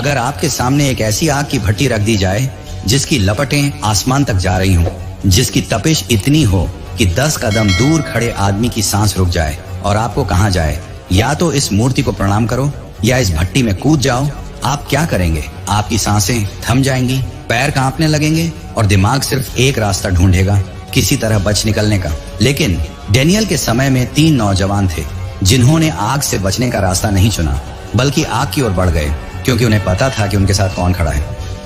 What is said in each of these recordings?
अगर आपके सामने एक ऐसी आग की भट्टी रख दी जाए जिसकी लपटें आसमान तक जा रही हों, जिसकी तपिश इतनी हो कि 10 कदम दूर खड़े आदमी की सांस रुक जाए, और आपको कहा जाए या तो इस मूर्ति को प्रणाम करो या इस भट्टी में कूद जाओ, आप क्या करेंगे? आपकी सांसें थम जाएंगी, पैर कांपने लगेंगे और दिमाग सिर्फ एक रास्ता ढूंढेगा, किसी तरह बच निकलने का। लेकिन डेनियल के समय में 3 नौजवान थे जिन्होंने आग से बचने का रास्ता नहीं चुना, बल्कि आग की ओर बढ़ गए, क्योंकि उन्हें पता था कि उनके साथ कौन खड़ा है।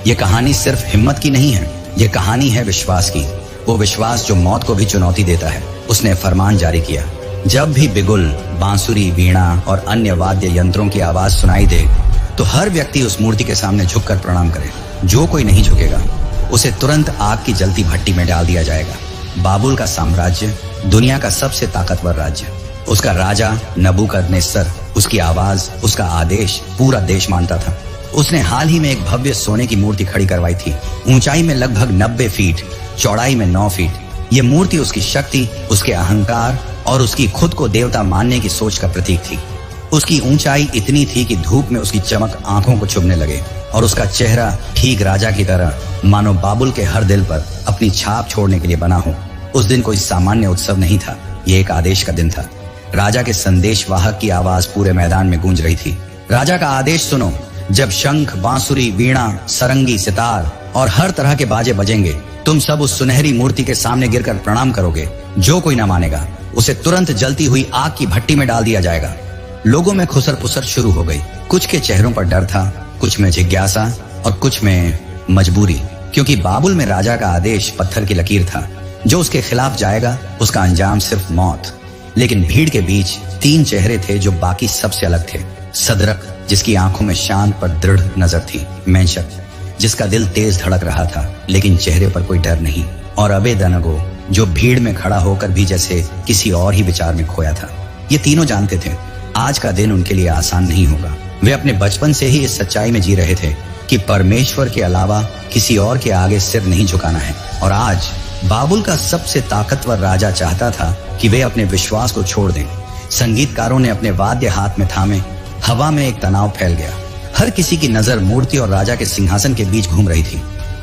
ये कहानी सिर्फ हिम्मत की नहीं है, ये कहानी है विश्वास की। वो विश्वास जो मौत को भी चुनौती देता है। उसने फरमान जारी किया, जब भी बिगुल, बांसुरी, वीणा और अन्य वाद्य यंत्रों की आवाज सुनाई दे तो हर व्यक्ति उस मूर्ति के सामने झुककर प्रणाम करे। जो कोई नहीं झुकेगा उसे तुरंत आग की जलती भट्टी में डाल दिया जाएगा। बाबुल का साम्राज्य दुनिया का सबसे ताकतवर राज्य, उसका राजा नबूकदनेस्सर, उसकी आवाज, उसका आदेश पूरा देश मानता था। उसने हाल ही में एक भव्य सोने की मूर्ति खड़ी करवाई थी, ऊंचाई में लगभग 90 फीट, चौड़ाई में 9 फीट। ये मूर्ति उसकी शक्ति, उसके अहंकार और उसकी खुद को देवता मानने की सोच का प्रतीक थी। उसकी ऊंचाई इतनी थी कि धूप में उसकी चमक आंखों को चुभने लगे, और उसका चेहरा ठीक राजा की तरह, मानो बाबुल के हर दिल पर अपनी छाप छोड़ने के लिए बना हो। उस दिन कोई सामान्य उत्सव नहीं था, ये एक आदेश का दिन था। राजा के संदेशवाहक की आवाज पूरे मैदान में गूंज रही थी। राजा का आदेश सुनो, जब शंख, बांसुरी, वीणा, सरंगी, सितार और हर तरह के बाजे बजेंगे, तुम सब उस सुनहरी मूर्ति के सामने गिरकर प्रणाम करोगे। जो कोई न मानेगा उसे तुरंत जलती हुई आग की भट्टी में डाल दिया जाएगा। लोगों में खुसर पुसर शुरू हो गई। कुछ के चेहरों पर डर था, कुछ में जिज्ञासा और कुछ में मजबूरी, क्योंकि बाबुल में राजा का आदेश पत्थर की लकीर था। जो उसके खिलाफ जाएगा उसका अंजाम सिर्फ मौत। लेकिन भीड़ के बीच 3 चेहरे थे जो बाकी सबसे अलग थे। सदरक, जिसकी आंखों में शांत पर दृढ़ नजर थी। मेंशक, जिसका दिल तेज धड़क रहा था लेकिन चेहरे पर कोई डर नहीं। और अबेदनगो, जो भीड़ में खड़ा होकर भी जैसे किसी और ही विचार में खोया था। ये तीनों जानते थे आज का दिन उनके लिए आसान नहीं होगा। वे अपने बचपन से ही इस सच्चाई में जी रहे थे कि परमेश्वर के अलावा किसी और के आगे सिर नहीं झुकाना है। और आज बाबुल का सबसे ताकतवर राजा चाहता था कि वे अपने विश्वास को छोड़ दें। संगीतकारों ने अपने वाद्य हाथ में थामे। हवा में एक तनाव फैल गया। हर किसी की नजर मूर्ति और राजा के सिंहासन के बीच घूम रही थी।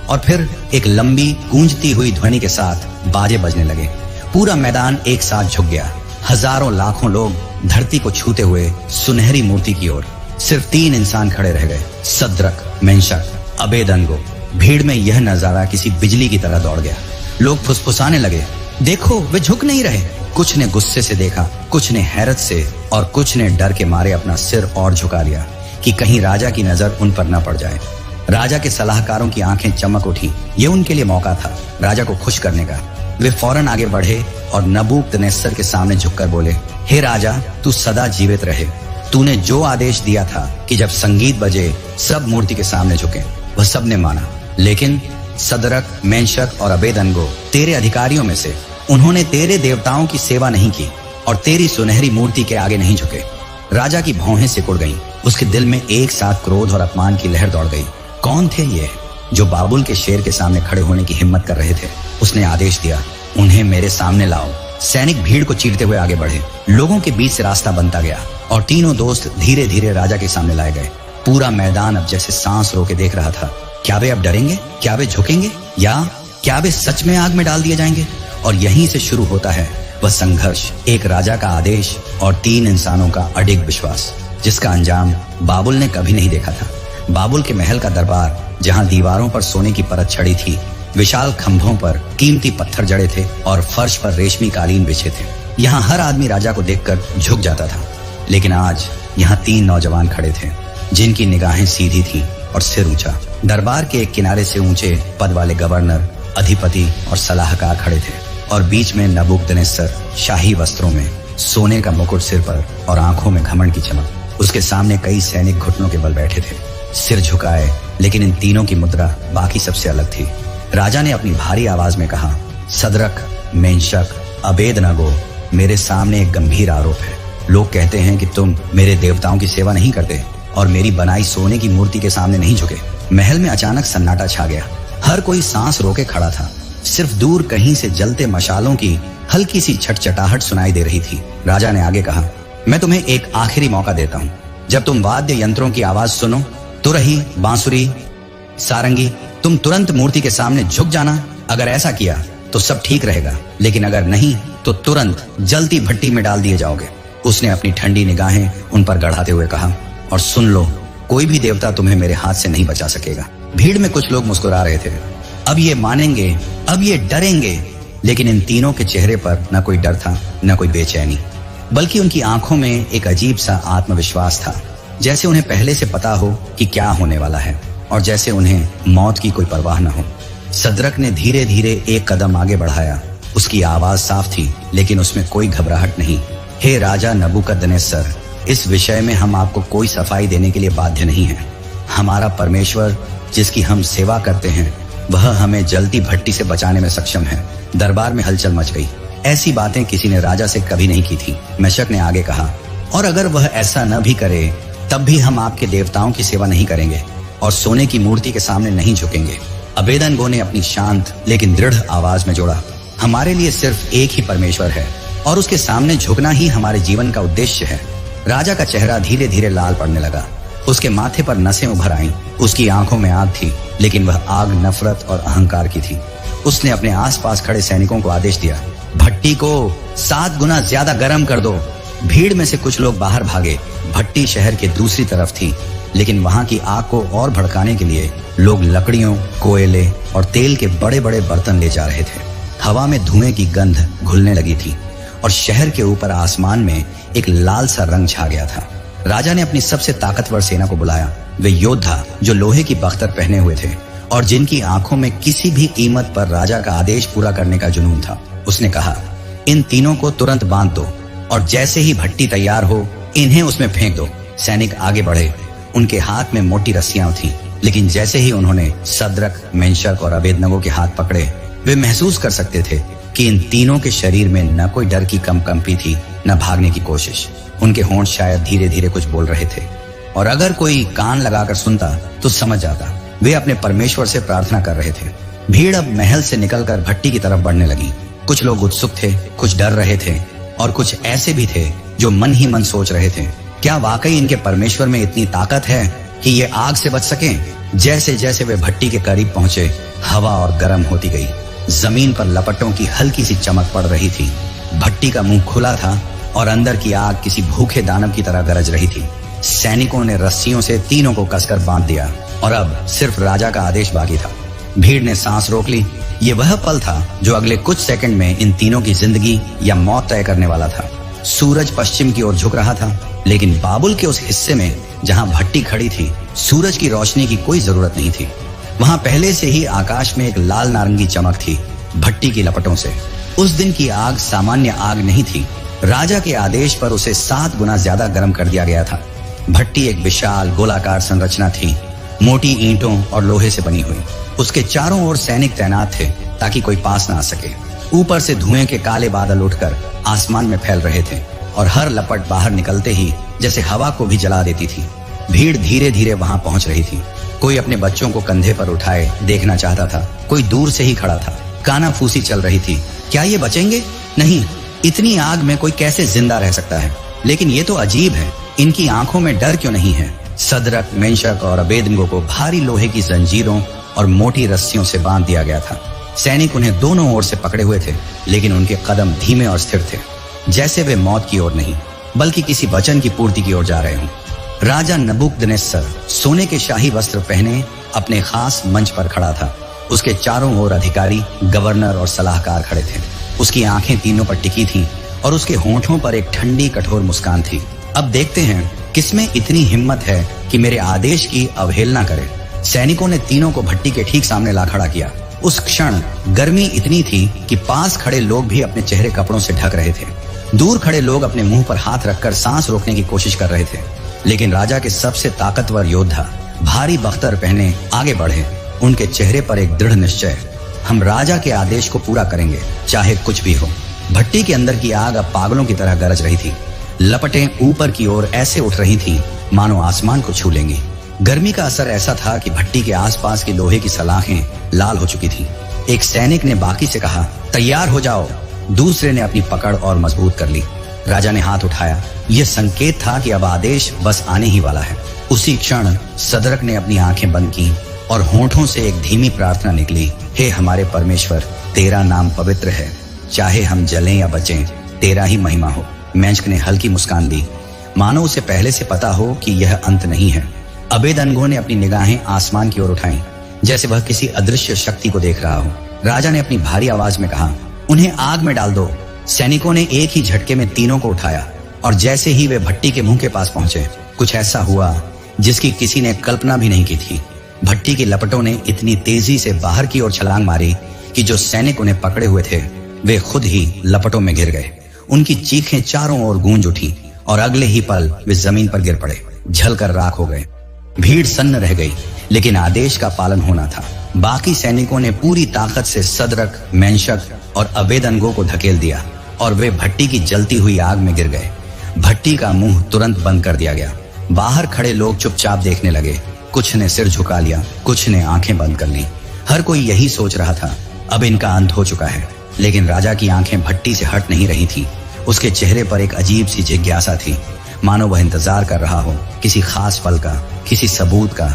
और फिर एक लंबी गूंजती हुई ध्वनि के साथ बाजे बजने लगे। पूरा मैदान एक साथ झुक गया। हजारों लाखों लोग धरती को छूते हुए सुनहरी मूर्ति की ओर। सिर्फ 3 इंसान खड़े रह गए, सदरक, मेंशक, अबेदनगो। भीड़ में यह नजारा किसी बिजली की तरह दौड़ गया। लोग फुसफुसाने लगे, देखो वे झुक नहीं रहे। कुछ ने गुस्से से देखा, कुछ ने हैरत से, और कुछ ने डर के मारे अपना सिर और झुका लिया कि कहीं राजा की नजर उन पर न पड़ जाए। राजा के सलाहकारों की आंखें चमक उठी। ये उनके लिए मौका था राजा को खुश करने का। वे फौरन आगे बढ़े और नबूकदनेस्सर के सामने झुककर बोले, हे राजा, तू सदा जीवित रहे। तूने जो आदेश दिया था कि जब संगीत बजे सब मूर्ति के सामने झुके, वह सबने माना। लेकिन सदरक, मेंशक और अबेदनगो तेरे अधिकारियों में से, उन्होंने तेरे देवताओं की सेवा नहीं की और तेरी सुनहरी मूर्ति के आगे नहीं झुके। राजा की भौहें सिकुड़ गईं। उसके दिल में एक साथ क्रोध और अपमान की लहर दौड़ गई। कौन थे ये जो बाबुल के शेर के सामने खड़े होने की हिम्मत कर रहे थे? उसने आदेश दिया, उन्हें मेरे सामने लाओ। सैनिक भीड़ को चीरते हुए आगे बढ़े। लोगों के बीच से रास्ता बनता गया और तीनों दोस्त धीरे धीरे राजा के सामने लाए गए। पूरा मैदान अब जैसे सांस रोके देख रहा था। क्या वे अब डरेंगे? क्या वे झुकेंगे? या क्या वे सच में आग में डाल दिए जाएंगे? और यहीं से शुरू होता है वह संघर्ष। एक राजा का आदेश और 3 इंसानों का अडिग विश्वास, जिसका अंजाम बाबुल ने कभी नहीं देखा था। बाबुल के महल का दरबार, जहां दीवारों पर सोने की परत चढ़ी थी, विशाल खंभों पर कीमती पत्थर जड़े थे और फर्श पर रेशमी कालीन बिछे थे। यहाँ हर आदमी राजा को देखकर झुक जाता था। लेकिन आज यहाँ 3 नौजवान खड़े थे जिनकी निगाहें सीधी थी और सिर ऊंचा। दरबार के एक किनारे से ऊंचे पद वाले गवर्नर, अधिपति और सलाहकार खड़े थे, और बीच में नबूकदनेस्सर शाही वस्त्रों में, सोने का मुकुट सिर पर और आंखों में घमंड की चमक। उसके सामने कई सैनिक घुटनों के बल बैठे थे, सिर झुकाए। लेकिन इन तीनों की मुद्रा बाकी सबसे अलग थी। राजा ने अपनी भारी आवाज में कहा, सदरक, मेंशक, अबेदनगो, मेरे सामने एक गंभीर आरोप है। लोग कहते हैं कि तुम मेरे देवताओं की सेवा नहीं करते और मेरी बनाई सोने की मूर्ति के सामने नहीं झुके। महल में अचानक सन्नाटा छा गया। हर कोई सांस रोके खड़ा था। सिर्फ दूर कहीं से जलते मशालों की हल्की सी छटछटाहट सुनाई दे रही थी। राजा ने आगे कहा, मैं तुम्हें एक आखिरी मौका देता हूँ। जब तुम वाद्य यंत्रों की आवाज सुनो तुरही, बांसुरी, सारंगी, तुम तुरंत मूर्ति के सामने झुक जाना। अगर ऐसा किया तो सब ठीक रहेगा, लेकिन अगर नहीं तो तुरंत जलती भट्टी में डाल दिए जाओगे। उसने अपनी ठंडी निगाहें उन पर गड़ाते हुए कहा, और सुन लो, कोई भी देवता तुम्हें मेरे हाथ से नहीं बचा सकेगा। भीड़ में कुछ लोग मुस्कुरा रहे थे। अब ये मानेंगे, अब ये डरेंगे। लेकिन इन तीनों के चेहरे पर न कोई डर था, न कोई बेचैनी, बल्कि उनकी आंखों में एक अजीब सा आत्मविश्वास था, जैसे उन्हें पहले से पता हो कि क्या होने वाला है, और जैसे उन्हें मौत की कोई परवाह न हो। सदरक ने धीरे धीरे एक कदम आगे बढ़ाया। उसकी आवाज साफ थी, लेकिन उसमें कोई घबराहट नहीं। हे राजा नबूकदनेस्सर, इस विषय में हम आपको कोई सफाई देने के लिए बाध्य नहीं है। हमारा परमेश्वर, जिसकी हम सेवा करते हैं, वह हमें जलती भट्टी से बचाने में सक्षम है। दरबार में हलचल मच गई। ऐसी बातें किसी ने राजा से कभी नहीं की थी। मेशक ने आगे कहा, और अगर वह ऐसा न भी करे, तब भी हम आपके देवताओं की सेवा नहीं करेंगे और सोने की मूर्ति के सामने नहीं झुकेंगे। अबेदनगो ने अपनी शांत लेकिन दृढ़ आवाज में जोड़ा, हमारे लिए सिर्फ एक ही परमेश्वर है और उसके सामने झुकना ही हमारे जीवन का उद्देश्य है। राजा का चेहरा धीरे धीरे लाल पड़ने लगा। उसके माथे पर नसें उभर आईं। उसकी आंखों में आग थी, लेकिन वह आग नफरत और अहंकार की थी। उसने अपने आसपास खड़े सैनिकों को आदेश दिया, भट्टी को 7 गुना ज्यादा गर्म कर दो। भीड़ में से कुछ लोग बाहर भागे। भट्टी शहर के दूसरी तरफ थी, लेकिन वहां की आग को और भड़काने के लिए लोग लकड़ियों, कोयले और तेल के बड़े बड़े बर्तन ले जा रहे थे। हवा में धुएं की गंध घुलने लगी थी और शहर के ऊपर आसमान में एक लाल सा रंग छा गया था। राजा ने अपनी सबसे ताकतवर सेना को बुलाया। वे योद्धा जो लोहे की बख्तर पहने हुए थे और जिनकी आंखों में किसी भी कीमत पर राजा का आदेश पूरा करने का जुनून था। उसने कहा, इन तीनों को तुरंत बांध दो और जैसे ही भट्टी तैयार हो, इन्हें उसमें फेंक दो। सैनिक आगे बढ़े। उनके हाथ में मोटी रस्सियां थीं, लेकिन जैसे ही उन्होंने सदरक, मेशक और अबेदनगो के हाथ पकड़े, वे महसूस कर सकते थे कि इन तीनों के शरीर में न कोई डर की कंपी थी, न भागने की कोशिश। उनके होंठ शायद धीरे धीरे कुछ बोल रहे थे, और अगर कोई कान लगाकर सुनता तो समझ जाता। वे अपने परमेश्वर से प्रार्थना कर रहे थे। भीड़ अब महल से निकलकर भट्टी की तरफ बढ़ने लगी। कुछ लोग उत्सुक थे, कुछ डर रहे थे, और कुछ ऐसे भी थे जो मन ही मन सोच रहे थे, क्या वाकई इनके परमेश्वर में इतनी ताकत है कि ये आग से बच सकें? जैसे जैसे वे भट्टी के करीब पहुंचे, हवा और गर्म होती गई। जमीन पर लपटों की हल्की सी चमक पड़ रही थी। भट्टी का मुंह खुला था और अंदर की आग किसी भूखे दानव की तरह गरज रही थी। सैनिकों ने रस्सियों से तीनों को कसकर बांध दिया और अब सिर्फ राजा का आदेश बाकी था। भीड़ ने सांस रोक ली। ये वह पल था जो अगले कुछ सेकंड में इन तीनों की जिंदगी या मौत तय करने वाला था। सूरज पश्चिम की ओर झुक रहा था, लेकिन बाबुल के उस हिस्से में जहां भट्टी खड़ी थी, सूरज की रोशनी की कोई जरूरत नहीं थी। वहां पहले से ही आकाश में एक लाल नारंगी चमक थी भट्टी की लपटों से। उस दिन की आग सामान्य आग नहीं थी। राजा के आदेश पर उसे 7 गुना ज्यादा गर्म कर दिया गया था। भट्टी एक विशाल गोलाकार संरचना थी, मोटी ईंटों और लोहे से बनी हुई। उसके चारों ओर सैनिक तैनात थे ताकि कोई पास ना आ सके। ऊपर से धुएं के काले बादल उठकर आसमान में फैल रहे थे और हर लपट बाहर निकलते ही जैसे हवा को भी जला देती थी। भीड़ धीरे धीरे वहां पहुंच रही थी। कोई अपने बच्चों को कंधे पर उठाए देखना चाहता था, कोई दूर से ही खड़ा था। कानाफूसी चल रही थी, क्या ये बचेंगे? नहीं, इतनी आग में कोई कैसे जिंदा रह सकता है? लेकिन ये तो अजीब है, इनकी आंखों में डर क्यों नहीं है? सदरक, मेशक और अबेदनगो को भारी लोहे की जंजीरों और मोटी रस्सियों से बांध दिया गया था। सैनिक उन्हें दोनों ओर से पकड़े हुए थे, लेकिन उनके कदम धीमे और स्थिर थे, जैसे वे मौत की ओर नहीं बल्कि किसी वचन की पूर्ति की ओर जा रहे हों। राजा नबूकदनेस्सर सोने के शाही वस्त्र पहने अपने खास मंच पर खड़ा था। उसके चारों ओर अधिकारी, गवर्नर और सलाहकार खड़े थे। उसकी आंखें तीनों पर टिकी थीं और उसके होंठों पर एक ठंडी कठोर मुस्कान थी। अब देखते हैं किसमें इतनी हिम्मत है कि मेरे आदेश की अवहेलना करे। सैनिकों ने तीनों को भट्टी के ठीक सामने ला खड़ा किया। उस क्षण गर्मी इतनी थी कि पास खड़े लोग भी अपने चेहरे कपड़ों से ढक रहे थे। दूर खड़े लोग अपने मुंह पर हाथ रखकर सांस रोकने की कोशिश कर रहे थे, लेकिन राजा के सबसे ताकतवर योद्धा भारी बख्तर पहने आगे बढ़े। उनके चेहरे पर एक दृढ़ निश्चय, हम राजा के आदेश को पूरा करेंगे, चाहे कुछ भी हो। भट्टी के अंदर की आग अब पागलों की तरह गरज रही थी। लपटें ऊपर की ओर ऐसे उठ रही थीं मानो आसमान को छू लेंगी। गर्मी का असर ऐसा था कि भट्टी के आसपास की लोहे की सलाखें लाल हो चुकी थीं। एक सैनिक ने बाकी से कहा, तैयार हो जाओ। दूसरे ने अपनी पकड़ और मजबूत कर ली। राजा ने हाथ उठाया। यह संकेत था कि अब आदेश बस आने ही वाला है। उसी क्षण सदरक ने अपनी आंखें बंद की और होंठों से एक धीमी प्रार्थना निकली, हे हमारे परमेश्वर, तेरा नाम पवित्र है, चाहे हम जलें या बचें, तेरा ही महिमा हो। मेंशक ने हल्की मुस्कान दी, मानो उसे पहले से पता हो कि यह अंत नहीं है। अबेदनगो ने अपनी निगाहें आसमान की ओर उठाई, जैसे वह किसी अदृश्य शक्ति को देख रहा हो। राजा ने अपनी भारी आवाज में कहा, उन्हें आग में डाल दो। सैनिकों ने एक ही झटके में तीनों को उठाया और जैसे ही वे भट्टी के मुंह के पास पहुंचे, कुछ ऐसा हुआ जिसकी किसी ने कल्पना भी नहीं की थी। भट्टी की लपटों ने इतनी तेजी से बाहर की ओर छलांग मारी कि जो सैनिक उन्हें पकड़े हुए थे वे खुद ही लपटों में घिर गए। उनकी चीखें चारों ओर गूंज उठी और अगले ही पल वे जमीन पर गिर पड़े, जलकर राख हो गए। भीड़ सन्न रह गई, लेकिन आदेश का पालन होना था। बाकी सैनिकों ने पूरी ताकत से सदरक, मेंशक और अबेदनगो को धकेल दिया और वे भट्टी की जलती हुई आग में गिर गए। भट्टी का मुंह तुरंत बंद कर दिया गया। बाहर खड़े लोग चुपचाप देखने लगे। कुछ ने सिर झुका लिया, कुछ ने आंखें बंद कर ली। हर कोई यही सोच रहा था, अब इनका अंत हो चुका है। लेकिन राजा की आंखें भट्टी से हट नहीं रही थी। उसके चेहरे पर एक अजीब सी जिज्ञासा थी, मानो वह इंतजार कर रहा हो किसी खास पल का, किसी सबूत का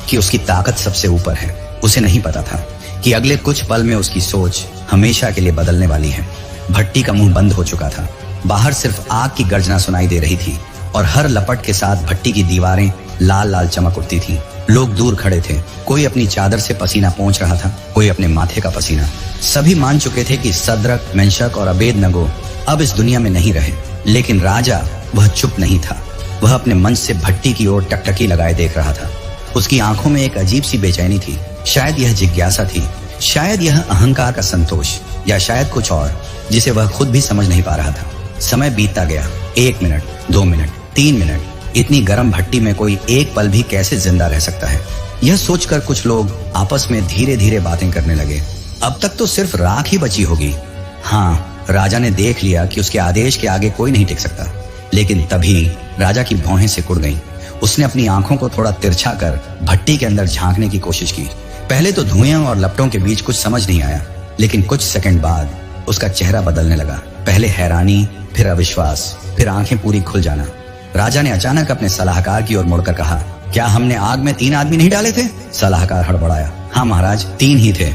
कि उसकी ताकत सबसे ऊपर है। उसे नहीं पता था कि अगले कुछ पल में उसकी सोच हमेशा के लिए बदलने वाली है। भट्टी का मुंह बंद हो चुका था। बाहर सिर्फ आग की गर्जना सुनाई दे रही थी और हर लपट के साथ भट्टी की दीवारें लाल लाल चमक उठती थी। लोग दूर खड़े थे, कोई अपनी चादर से पसीना पोंछ रहा था, कोई अपने माथे का पसीना। सभी मान चुके थे कि सदरक, मेंशक और अबेदनगो अब इस दुनिया में नहीं रहे। लेकिन राजा, वह चुप नहीं था। वह अपने मंच से भट्टी की ओर टकटकी लगाए देख रहा था। उसकी आंखों में एक अजीब सी बेचैनी थी। शायद यह जिज्ञासा थी, शायद यह अहंकार का संतोष, या शायद कुछ और जिसे वह खुद भी समझ नहीं पा रहा था। समय बीतता गया। 1 मिनट, 2 मिनट, 3 मिनट। इतनी गर्म भट्टी में कोई एक पल भी कैसे जिंदा रह सकता है? यह सोचकर कुछ लोग आपस में धीरे धीरे बातें करने लगे। अब तक तो सिर्फ राख ही बची होगी। हाँ, राजा ने देख लिया कि उसके आदेश के आगे कोई नहीं टिक सकता। लेकिन तभी राजा की भौहें सिकुड़ गईं। उसने अपनी आंखों को थोड़ा तिरछा कर भट्टी के अंदर झांकने की कोशिश की। पहले तो धुएं और लपटों के बीच कुछ समझ नहीं आया, लेकिन कुछ सेकंड बाद उसका चेहरा बदलने लगा। पहले हैरानी, फिर अविश्वास, फिर आंखें पूरी खुल जाना। राजा ने अचानक अपने सलाहकार की ओर मुड़कर कहा, क्या हमने आग में 3 आदमी नहीं डाले थे? सलाहकार हड़बड़ाया, हाँ महाराज, 3 ही थे।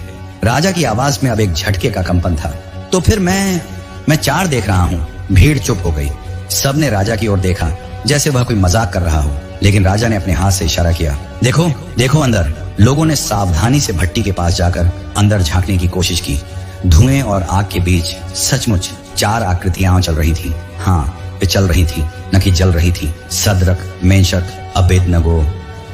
राजा की आवाज में अब एक झटके का कंपन था। तो फिर मैं 4 देख रहा हूँ। भीड़ चुप हो गई। सबने राजा की ओर देखा, जैसे वह कोई मजाक कर रहा हो। लेकिन राजा ने अपने हाथ से इशारा किया, देखो देखो अंदर। लोगों ने सावधानी से भट्टी के पास जाकर अंदर झांकने की कोशिश की। धुएं और आग के बीच सचमुच 4 आकृतियां चल रही थी। हाँ, वे चल रही थी, न कि जल रही थी। सदरक, मेंशक, अबेदनगो,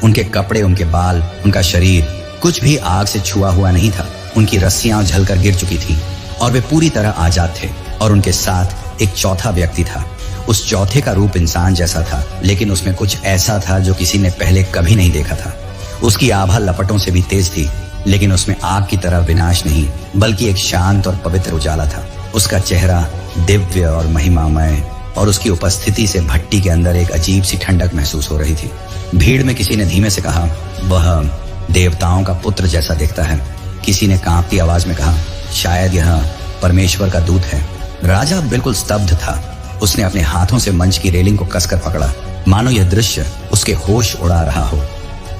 उनके कपड़े, उनके बाल, उनका शरीर, कुछ भी आग से छुआ हुआ नहीं था। उनकी रस्सियां जलकर गिर चुकी थी और वे पूरी तरह आजाद थे। और उनके साथ एक चौथा व्यक्ति था। उस चौथे का रूप इंसान जैसा था, लेकिन उसमें कुछ ऐसा था जो किसी ने पहले कभी नहीं देखा था। उसकी आभा लपटों से भी तेज थी, लेकिन उसमें आग की तरह विनाश नहीं, बल्कि एक शांत और पवित्र उजाला था। उसका चेहरा दिव्य और महिमामय, और उसकी उपस्थिति से भट्टी के अंदर एक अजीब सी ठंडक महसूस हो रही थी। भीड़ में किसी ने धीमे से कहा, वह देवताओं का पुत्र जैसा दिखता है। किसी ने कांपती आवाज में कहा, शायद यह परमेश्वर का दूत है। राजा बिल्कुल स्तब्ध था। उसने अपने हाथों से मंच की रेलिंग को कसकर पकड़ा, मानो यह दृश्य उसके होश उड़ा रहा हो।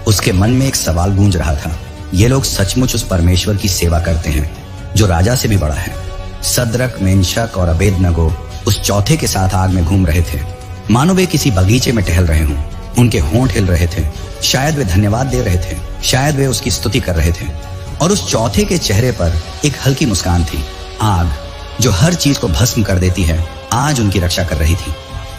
उसके मन में एक सवाल गूंज रहा था, ये लोग सचमुच उस परमेश्वर की सेवा करते हैं जो राजा से भी बड़ा है? सदरक, मेंशक और अबेदनगो उस चौथे के साथ आग में घूम रहे थे, मानो वे किसी बगीचे में टहल रहे हों। उनके होंठ हिल रहे थे। शायद वे धन्यवाद दे रहे थे, शायद वे उसकी स्तुति कर रहे थे। और उस चौथे के चेहरे पर एक हल्की मुस्कान थी। आग, जो हर चीज को भस्म कर देती है, आज उनकी रक्षा कर रही थी।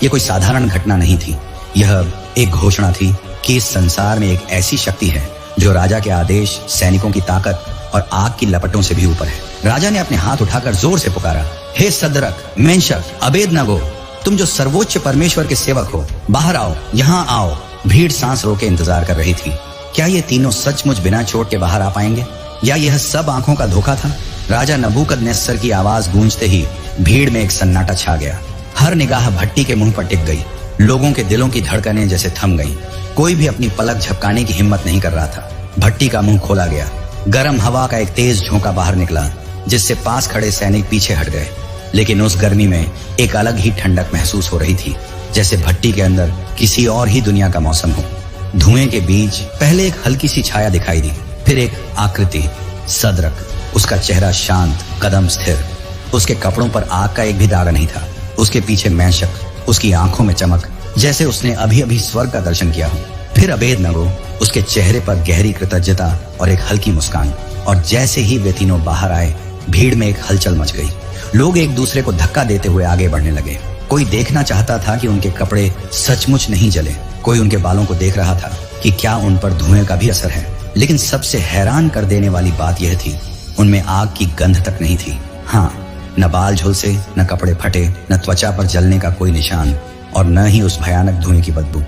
यह कोई साधारण घटना नहीं थी। यह एक घोषणा थी कि इस संसार में एक ऐसी शक्ति है जो राजा के आदेश, सैनिकों की ताकत और आग की लपटों से भी ऊपर है। राजा ने अपने हाथ उठाकर जोर से पुकारा, हे सदरक, मेंशक, अबेदनगो, तुम जो सर्वोच्च परमेश्वर के सेवक हो, बाहर आओ, यहाँ आओ। भीड़ सांस रोके इंतजार कर रही थी। क्या ये तीनों सचमुच बिना चोट के बाहर आ पाएंगे, या यह सब आंखों का धोखा था? राजा नबूकदनेस्सर की आवाज गूंजते ही भीड़ में एक सन्नाटा छा गया। हर निगाह भट्टी के मुंह पर टिक गई। लोगों के दिलों की धड़कनें जैसे थम गईं। कोई भी अपनी पलक झपकाने की हिम्मत नहीं कर रहा था। भट्टी का मुंह खोला गया। गर्म हवा का एक तेज झोंका बाहर निकला, जिससे पास खड़े सैनिक पीछे हट गए। लेकिन उस गर्मी में एक अलग ही ठंडक महसूस हो रही थी, जैसे भट्टी के अंदर किसी और ही दुनिया का मौसम हो। धुएं के बीच पहले एक हल्की सी छाया दिखाई दी, फिर एक आकृति, सदरक। उसका चेहरा शांत, कदम स्थिर। उसके कपड़ों पर आग का एक भी दाग नहीं था। उसके पीछे मैशक, उसकी आंखों में चमक, जैसे उसने अभी अभी स्वर्ग का दर्शन किया हो। फिर अबेदनगो, उसके चेहरे पर गहरी कृतज्ञता और एक हल्की मुस्कान। और जैसे ही वे तीनों बाहर आए, भीड़ में एक हलचल मच गई। लोग एक दूसरे को धक्का देते हुए आगे बढ़ने लगे। कोई देखना चाहता था कि उनके कपड़े सचमुच नहीं जले। कोई उनके बालों को देख रहा था कि क्या उन पर धुएं का भी असर है। लेकिन सबसे हैरान कर देने वाली बात यह थी, उनमें आग की गंध तक नहीं थी। हाँ, न बाल झुलसे, न कपड़े फटे, न त्वचा पर जलने का कोई निशान, और न ही उस भयानक धुएं की बदबू।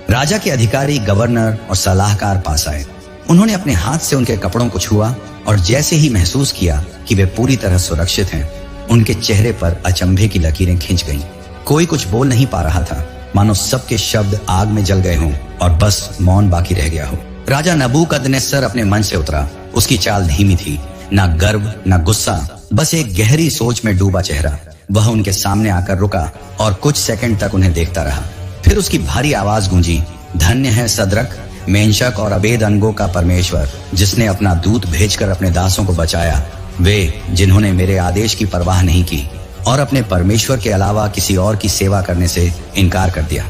राजा के अधिकारी, गवर्नर और सलाहकार पास आए। उन्होंने अपने हाथ से उनके कपड़ों को छुआ और जैसे ही महसूस किया कि वे पूरी तरह सुरक्षित हैं, उनके चेहरे पर अचंभे की लकीरें खिंच गईं। कोई कुछ बोल नहीं पा रहा था, मानो सबके शब्द आग में जल गए हों और बस मौन बाकी रह गया हो। राजा नबूकदनेस्सर अपने मंच से उतरा। उसकी चाल धीमी थी, ना गर्व ना गुस्सा, बस एक गहरी सोच में डूबा चेहरा। वह उनके सामने आकर रुका और कुछ सेकंड तक उन्हें देखता रहा। फिर उसकी भारी आवाज गूंजी, धन्य है सदरक, मेंशक और अबेदनगो का परमेश्वर, जिसने अपना दूत भेजकर अपने दासों को बचाया। वे जिन्होंने मेरे आदेश की परवाह नहीं की और अपने परमेश्वर के अलावा किसी और की सेवा करने से इनकार कर दिया।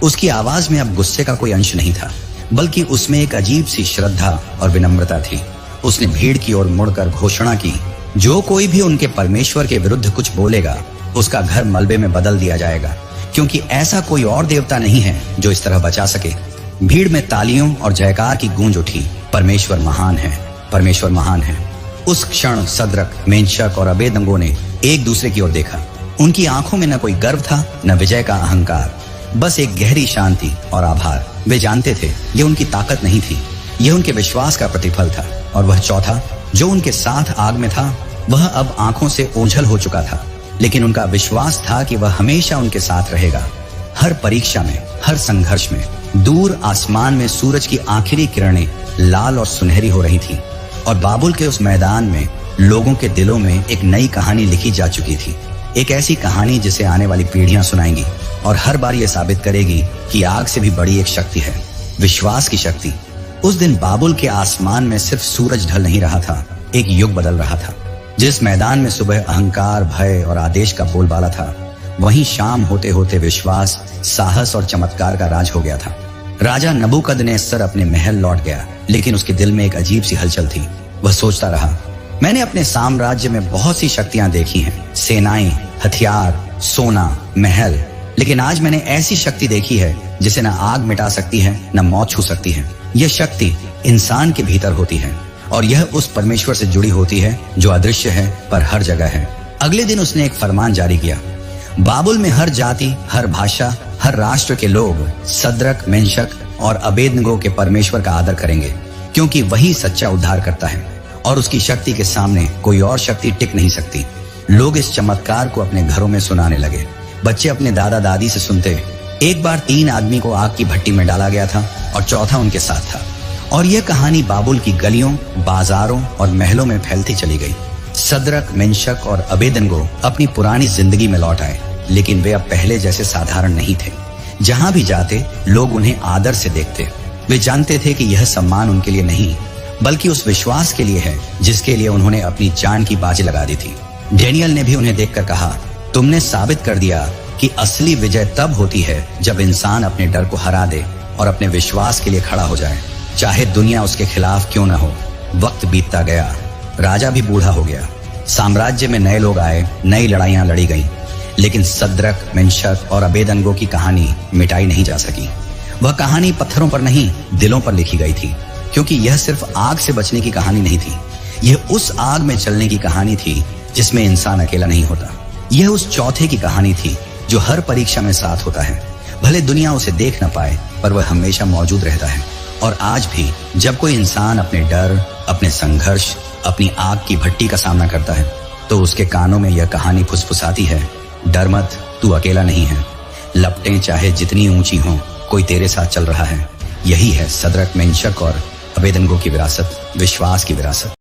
उसकी आवाज में अब गुस्से का कोई अंश नहीं था, बल्कि उसमें एक अजीब सी श्रद्धा और विनम्रता थी। उसने भीड़ की ओर मुड़कर घोषणा की, जो कोई भी उनके परमेश्वर के विरुद्ध कुछ बोलेगा, उसका घर मलबे में बदल दिया जाएगा, क्योंकि ऐसा कोई और देवता नहीं है जो इस तरह बचा सके। भीड़ में तालियों और जयकार की गूंज उठी। परमेश्वर महान है, परमेश्वर महान है। उस क्षण सदरक, मेंशक और अबेदनगो ने एक दूसरे की ओर देखा। उनकी आंखों में न कोई गर्व था, न विजय का अहंकार, बस एक गहरी शांति और आभार। वे जानते थे यह उनकी ताकत नहीं थी, यह उनके विश्वास का प्रतिफल था। और वह चौथा, जो उनके साथ आग में था, वह अब आंखों से ओझल हो चुका था, लेकिन उनका विश्वास था कि वह हमेशा उनके साथ रहेगा। हर परीक्षा में, हर संघर्ष में। दूर आसमान में सूरज की आखिरी किरणें लाल और सुनहरी हो रही थी और बाबुल के उस मैदान में लोगों के दिलों में एक नई कहानी लिखी जा चुकी थी। एक ऐसी कहानी जिसे आने वाली पीढ़ियां सुनाएंगी और हर बार ये साबित करेगी कि आग से भी बड़ी एक शक्ति है, विश्वास की शक्ति। उस दिन बाबुल के आसमान में सिर्फ सूरज ढल नहीं रहा था, एक युग बदल रहा था। जिस मैदान में सुबह अहंकार, भय और आदेश का बोलबाला था, वहीं शाम होते होते विश्वास, साहस और चमत्कार का राज हो गया था। राजा नबूकदनेस्सर अपने महल लौट गया, लेकिन उसके दिल में एक अजीब सी हलचल थी। वह सोचता रहा, मैंने अपने साम्राज्य में बहुत सी शक्तियां देखी हैं, सेनाएं, हथियार, सोना, महल, लेकिन आज मैंने ऐसी शक्ति देखी है जिसे न आग मिटा सकती है, न मौत छू सकती है। यह शक्ति इंसान के भीतर होती है और यह उस परमेश्वर से जुड़ी होती है जो अदृश्य है पर हर जगह है। अगले दिन उसने एक फरमान जारी किया, बाबुल में हर जाति, हर भाषा, हर राष्ट्र के लोग सदरक, मेंशक और अबेदनगो के परमेश्वर का आदर करेंगे, क्योंकि वही सच्चा उद्धार करता है और उसकी शक्ति के सामने कोई और शक्ति टिक नहीं सकती। लोग इस चमत्कार को अपने घरों में सुनाने लगे। बच्चे अपने दादा दादी से सुनते, एक बार 3 आदमी को आग की भट्टी में डाला गया था और चौथा उनके साथ था। और यह कहानी बाबुल की गलियों, बाजारों और महलों में फैलती चली गई। सदरक, मेंशक और अबेदनगो अपनी पुरानी जिंदगी में लौट आए, लेकिन वे अब पहले जैसे साधारण नहीं थे। जहां भी जाते लोग उन्हें आदर से देखते। वे जानते थे कि यह सम्मान उनके लिए नहीं, बल्कि उस विश्वास के लिए है जिसके लिए उन्होंने अपनी जान की बाजी लगा दी थी। डेनियल ने भी उन्हें देखकर कहा, तुमने साबित कर दिया कि असली विजय तब होती है जब इंसान अपने डर को हरा दे और अपने विश्वास के लिए खड़ा हो जाए, चाहे दुनिया उसके खिलाफ क्यों न हो। वक्त बीतता गया, राजा भी बूढ़ा हो गया। साम्राज्य में नए लोग आए, नई लड़ाइयां लड़ी गईं, लेकिन सदरक, मेंशक और अबेदनगो की कहानी मिटाई नहीं जा सकी। वह कहानी पत्थरों पर नहीं, दिलों पर लिखी गई थी, क्योंकि यह सिर्फ आग से बचने की कहानी नहीं थी। यह उस आग में चलने की कहानी थी जिसमें इंसान अकेला नहीं होता। यह उस चौथे की कहानी थी जो हर परीक्षा में साथ होता है। भले दुनिया उसे देख न पाए, पर वह हमेशा मौजूद रहता है। और आज भी जब कोई इंसान अपने डर, अपने संघर्ष, अपनी आग की भट्टी का सामना करता है, तो उसके कानों में यह कहानी फुसफुसाती है, डर मत, तू अकेला नहीं है। लपटें चाहे जितनी ऊंची हों, कोई तेरे साथ चल रहा है। यही है सदरक, मेंशक और अबेदनगो की विरासत, विश्वास की विरासत।